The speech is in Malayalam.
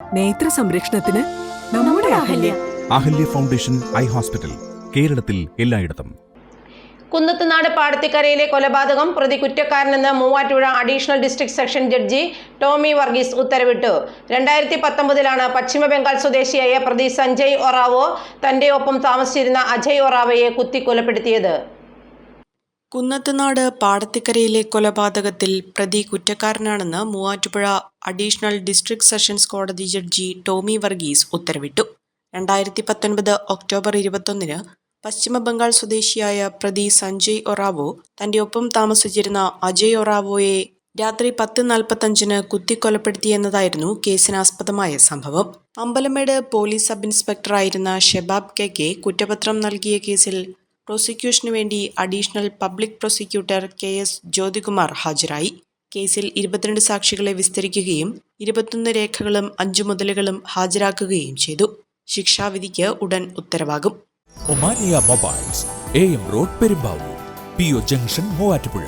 നേത്ര സംരക്ഷണത്തിന് നമ്മുടെ Ahalya. Ahalya foundation eye hospital, കേരളത്തിൽ എല്ലായിടത്തും. കുന്നത്തുനാട് പാടത്തിക്കരയിലെ കൊലപാതകം പ്രതി കുറ്റക്കാരനെന്ന് Muvattupuzha additional district session judge Tomy Varghese ഉത്തരവിട്ടു. 2019 പശ്ചിമബംഗാൾ സ്വദേശിയായ പ്രതി സഞ്ജയ് ഒറാവോ തന്റെ ഒപ്പം താമസിച്ചിരുന്ന അജയ് ഒറാവയെ കുത്തിക്കൊലപ്പെടുത്തിയത്. കുന്നത്തുനാട് പാടത്തിക്കരയിലെ കൊലപാതകത്തിൽ പ്രതി കുറ്റക്കാരനാണെന്ന് മൂവാറ്റുപുഴ അഡീഷണൽ ഡിസ്ട്രിക്ട് സെഷൻസ് കോടതി ജഡ്ജി ടോമി വർഗീസ് ഉത്തരവിട്ടു. 2019 ഒക്ടോബർ 21 പശ്ചിമബംഗാൾ സ്വദേശിയായ പ്രതി സഞ്ജയ് ഒറാവോ തന്റെ ഒപ്പം താമസിച്ചിരുന്ന അജയ് ഒറാവോയെ രാത്രി 10:45 കുത്തിക്കൊലപ്പെടുത്തിയെന്നതായിരുന്നു കേസിനാസ്പദമായ സംഭവം. അമ്പലമേട് പോലീസ് സബ് ഇൻസ്പെക്ടറായിരുന്ന ഷെബാബ് കെ കുറ്റപത്രം നൽകിയ കേസിൽ പ്രോസിക്യൂഷനു വേണ്ടി additional public prosecutor KS Jyothikumar ഹാജരായി. കേസിൽ 22 സാക്ഷികളെ വിസ്തരിക്കുകയും 21 രേഖകളും 5 മുതലുകളും ഹാജരാക്കുകയും ചെയ്തു. ശിക്ഷാവിധിക്ക് ഉടൻ ഉത്തരവാകും. Omania mobiles, AM road, Perumbavoor, PO junction, Muvattupuzha.